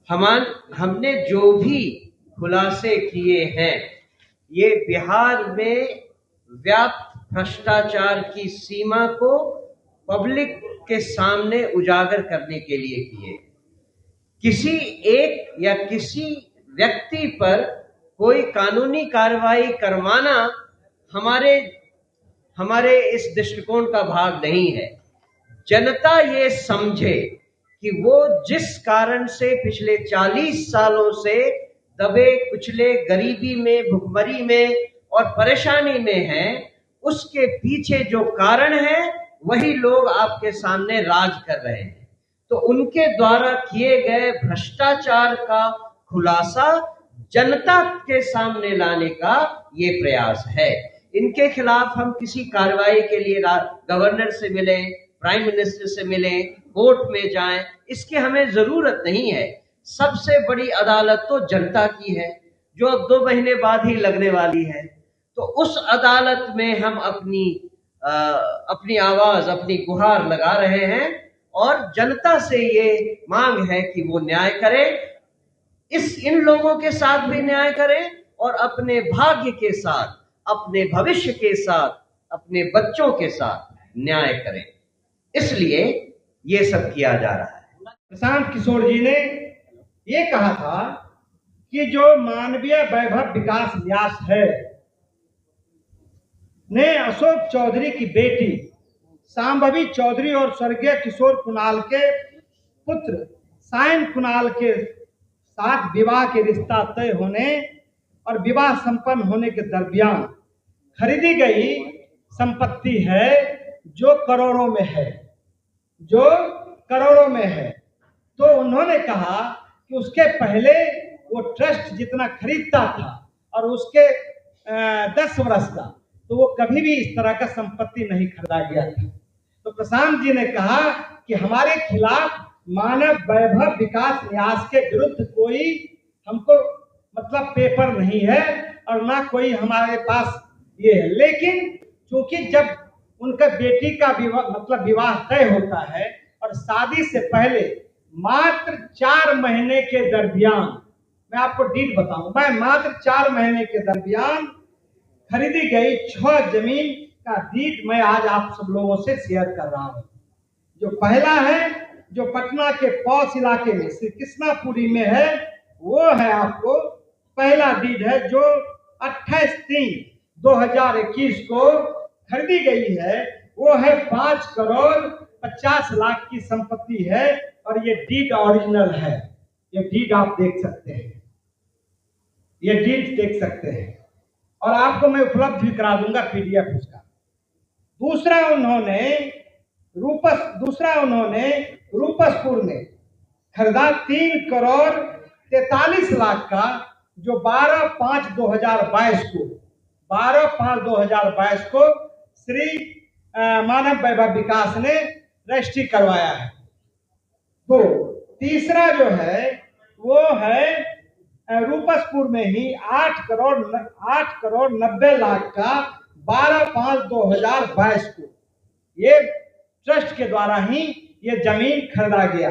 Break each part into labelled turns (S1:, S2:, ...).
S1: हमने जो भी खुलासे किए हैं ये बिहार में व्याप्त भ्रष्टाचार की सीमा को पब्लिक के सामने उजागर करने के लिए किए। किसी एक या किसी व्यक्ति पर कोई कानूनी कार्रवाई करवाना हमारे इस दृष्टिकोण का भाग नहीं है। जनता ये समझे कि वो जिस कारण से पिछले 40 सालों से दबे कुचले गरीबी में, भुखमरी में और परेशानी में हैं, उसके पीछे जो कारण है वही लोग आपके सामने राज कर रहे हैं। तो उनके द्वारा किए गए भ्रष्टाचार का खुलासा जनता के सामने लाने का ये प्रयास है। इनके खिलाफ हम किसी कार्रवाई के लिए गवर्नर से मिले, प्राइम मिनिस्टर से मिले, कोर्ट में जाएं, इसकी हमें जरूरत नहीं है। सबसे बड़ी अदालत तो जनता की है, जो अब 2 महीने बाद ही लगने वाली है। तो उस अदालत में हम अपनी आवाज, अपनी गुहार लगा रहे हैं और जनता से ये मांग है कि वो न्याय करे, इन लोगों के साथ भी न्याय करें और अपने भाग्य के साथ, अपने भविष्य के साथ, अपने बच्चों के साथ न्याय करें। इसलिए ये सब किया जा रहा है।
S2: प्रशांत किशोर जी ने ये कहा था कि जो मानवीय वैभव विकास न्यास है ने अशोक चौधरी की बेटी सांभवी चौधरी और स्वर्गीय किशोर कुणाल के पुत्र सायन कुणाल के साथ विवाह के रिश्ता तय होने और विवाह संपन्न होने के दरमियान खरीदी गई संपत्ति है जो करोड़ों में है। तो उन्होंने कहा कि उसके पहले वो ट्रस्ट जितना खरीदता था और उसके 10 वर्ष का, तो वो कभी भी इस तरह का संपत्ति नहीं खरीदा गया था। तो प्रशांत जी ने कहा कि हमारे खिलाफ मानव वैभव विकास न्यास के विरुद्ध कोई हमको मतलब पेपर नहीं है और ना कोई हमारे पास ये है, लेकिन चूंकि जब उनका बेटी का विवाह तय होता है और शादी से पहले मात्र 4 महीने के दरमियान, मैं आपको डीट बताऊं, मात्र 4 महीने के दरमियान खरीदी गई 6 जमीन का डीट मैं आज आप सब लोगों से शेयर कर रहा हूं। जो पहला है, जो पटना के पौष इलाके में श्री कृष्णापुरी में है, वो है आपको पहला डीड है जो 28/3/2021 को खरीदी गई है। वो है 5 करोड़ 50 लाख की संपत्ति है और ये डीड ओरिजिनल है। ये डीड आप देख सकते हैं, ये डीड देख सकते हैं और आपको मैं उपलब्ध भी करा दूंगा पीडीएफ उसका। दूसरा उन्होंने रूपसपुर में खरीदा 3 करोड़ 43 लाख का, जो 12/5/2022 को श्री मानव वैभव विकास ने रजिस्ट्री करवाया है। तो तीसरा जो है वो है रूपसपुर में ही 8 करोड़ 90 लाख का 12/5/2022 को ये ट्रस्ट के द्वारा ही ये जमीन खरीदा गया।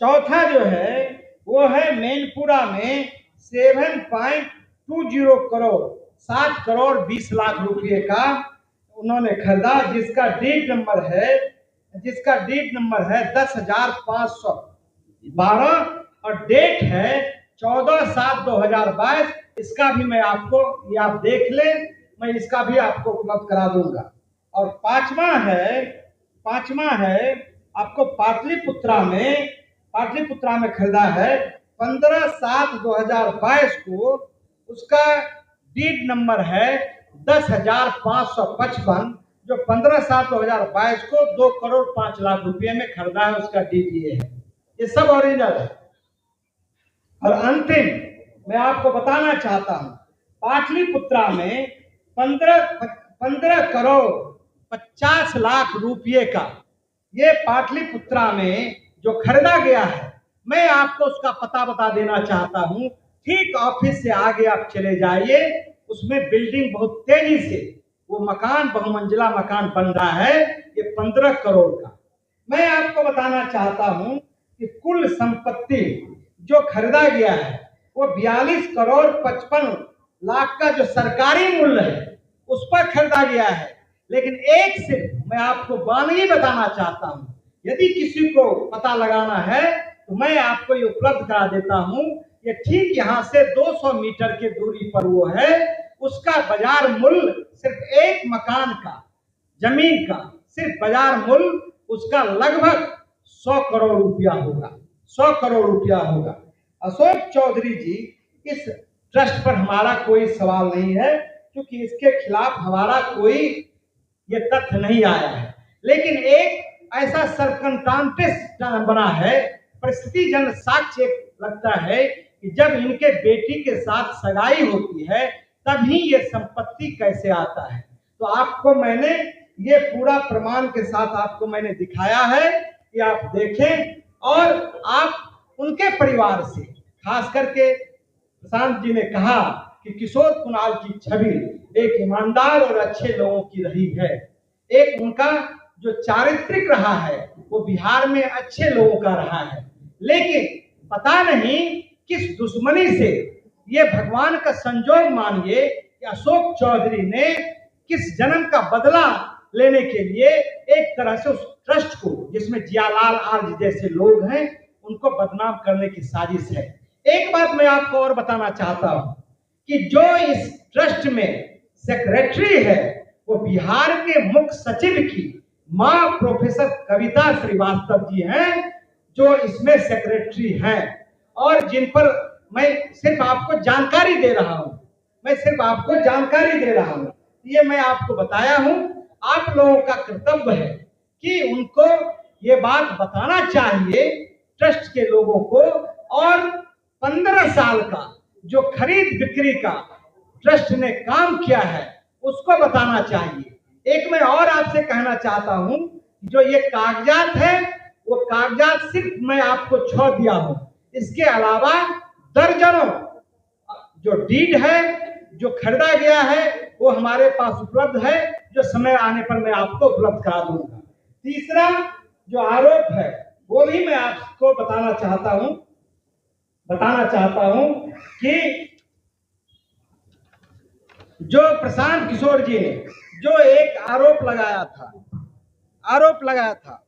S2: चौथा जो है वो है मैनपुरा में 7.20 करोड़ 7 करोड़ 20 लाख रुपए का उन्होंने खरीदा, जिसका डीड नंबर है 10,512 और डेट है 14/7/2022। इसका भी मैं आपको, ये आप देख ले, मैं इसका भी आपको उपलब्ध करा दूंगा। और पांचवा है आपको पाटलिपुत्रा में खरीदा है 15/7/2022 को। उसका डीड नंबर है 10,555, जो 15/7/2022 को 2 करोड़ 5 लाख रुपए में खरीदा है। उसका डीड ये है, ये सब ओरिजिनल है। और अंतिम मैं आपको बताना चाहता हूं, पाटलिपुत्रा में 15 करोड़ 50 लाख रुपए का ये पाटलिपुत्रा में जो खरीदा गया है, मैं आपको उसका पता बता देना चाहता हूं। ठीक ऑफिस से आगे आप चले जाइए, उसमें बिल्डिंग बहुत तेजी से वो मकान, बहुमंजिला मकान बन रहा है, ये 15 करोड़ का। मैं आपको बताना चाहता हूं कि कुल संपत्ति जो खरीदा गया है वो 42 करोड़ 55 लाख का जो सरकारी मूल्य है उस पर खरीदा गया है। लेकिन एक सिर्फ मैं आपको वानगी बताना चाहता हूं, यदि किसी को पता लगाना है तो मैं आपको ये उपलब्ध करा देता हूं। ये ठीक यहाँ से 200 मीटर की दूरी पर वो है। उसका बाजार मूल्य सिर्फ एक मकान का, जमीन का सिर्फ बाजार मूल्य उसका लगभग 100 करोड़ रुपया होगा, 100 करोड़ रुपया होगा। अशोक चौधरी जी, इस ट्रस्ट पर हमारा कोई सवाल नहीं है क्योंकि इसके खिलाफ हमारा कोई ये तथ्य नहीं आया है। लेकिन एक ऐसा सरकमस्टांसेस बना है, परिस्थिति जन साक्ष्य लगता है कि जब इनके बेटी के साथ सगाई होती है तभी ये संपत्ति कैसे आता है। तो आपको मैंने ये पूरा प्रमाण के साथ आपको मैंने दिखाया है कि आप देखें और आप उनके परिवार से, खास करके प्रशांत जी ने कहा कि किशोर कुणाल की छवि एक ईमानदार और अच्छे लोगों की रही है। एक उनका जो चारित्रिक रहा है वो बिहार में अच्छे लोगों का रहा है। लेकिन पता नहीं किस दुश्मनी से, ये भगवान का संजोग मानिए कि अशोक चौधरी ने किस जन्म का बदला लेने के लिए एक तरह से उस ट्रस्ट को, जिसमें जियालाल आर्य जैसे लोग हैं, उनको बदनाम करने की साजिश है। एक बात मैं आपको और बताना चाहता हूं कि जो इस ट्रस्ट में सेक्रेटरी है वो बिहार के मुख्य सचिव की मां प्रोफेसर कविता श्रीवास्तव जी हैं, जो इसमें सेक्रेटरी हैं और जिन पर मैं सिर्फ आपको जानकारी दे रहा हूं, मैं सिर्फ आपको जानकारी दे रहा हूं। ये मैं आपको बताया हूं। आप लोगों का कर्तव्य है कि उनको ये बात बताना चाहिए ट्रस्ट के लोगों को, और 15 साल का जो खरीद बिक्री का ट्रस्ट ने काम किया है उसको बताना चाहिए। एक मैं और आपसे कहना चाहता हूं, जो ये कागजात है वो कागजात सिर्फ मैं आपको छो दिया हूं, इसके अलावा दर्जनों जो डीड है जो खरीदा गया है वो हमारे पास उपलब्ध है, जो समय आने पर मैं आपको उपलब्ध करा दूंगा। तीसरा जो आरोप है वो भी मैं आपको बताना चाहता हूं कि जो प्रशांत किशोर जी ने जो एक आरोप लगाया था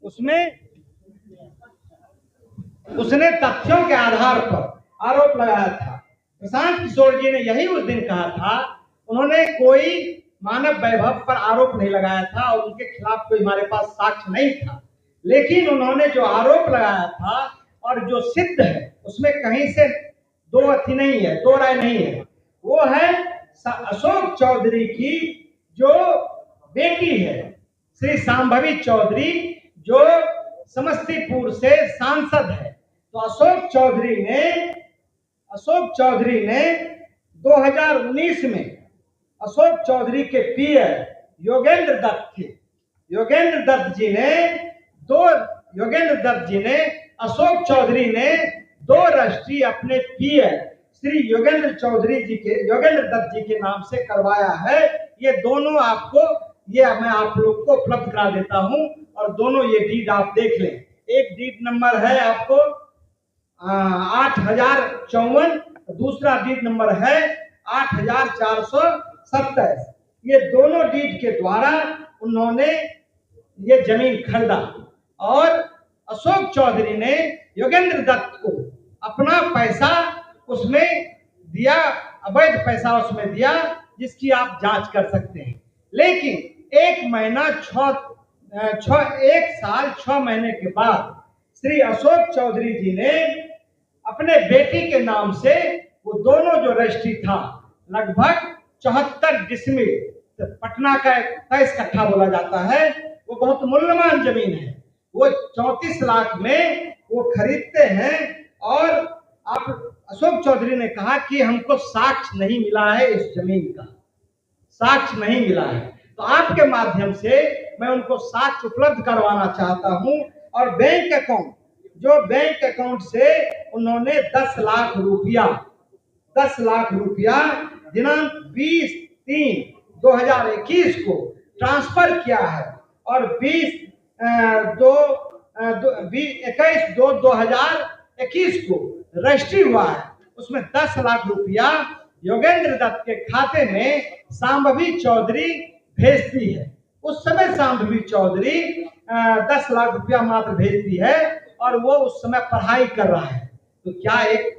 S2: उसमें उसने तथ्यों के आधार पर आरोप लगाया था। प्रशांत किशोर जी ने यही उस दिन कहा था, उन्होंने कोई मानव वैभव पर आरोप नहीं लगाया था और उनके खिलाफ कोई हमारे पास साक्ष्य नहीं था। लेकिन उन्होंने जो आरोप लगाया था और जो सिद्ध है उसमें कहीं से दो राय नहीं है। वो है अशोक चौधरी की जो बेटी है श्री शांभवी चौधरी, जो समस्तीपुर से सांसद है। तो अशोक चौधरी ने 2019 में अशोक चौधरी के पीए योगेंद्र दत्त जी ने अशोक चौधरी ने 2 रजिस्ट्री अपने पीए श्री योगेंद्र दत्त जी के नाम से करवाया है। ये दोनों मैं आप लोग को उपलब्ध करा देता हूं और दोनों ये डीड आप देख लें। एक डीड नंबर है आपको 8054, दूसरा डीड नंबर है 8427। ये दोनों डीड के द्वारा उन्होंने ये जमीन खरीदा और अशोक चौधरी ने योगेंद्र दत्त को अपना पैसा उसमें दिया, अवैध पैसा उसमें दिया, जिसकी आप जांच कर सकते हैं। लेकिन 1 साल 6 महीने के बाद श्री अशोक चौधरी जी ने अपने बेटी के नाम से वो दोनों जो रजिस्ट्री था लगभग 74 डिसमिल, पटना का 23 कट्ठा बोला जाता है, वो बहुत मूल्यवान जमीन है, वो 34 लाख में वो खरीदते हैं। और आप अशोक चौधरी ने कहा कि हमको साक्ष्य नहीं मिला है, इस जमीन का साक्ष्य नहीं मिला है। तो आपके माध्यम से मैं उनको साक्ष्य उपलब्ध करवाना चाहता हूं। और बैंक अकाउंट से उन्होंने 10 लाख रुपया दिनांक 20/3/2021 को ट्रांसफर किया है और 20/2 21/2/2021 को रजिस्ट्री हुआ है। उसमें 10 लाख रुपया योगेंद्र दत्त के खाते में शांभवी चौधरी भेजती है। उस समय शांभवी चौधरी 10 लाख रुपया मात्र भेजती है और वो उस समय पढ़ाई कर रहा है। तो क्या एक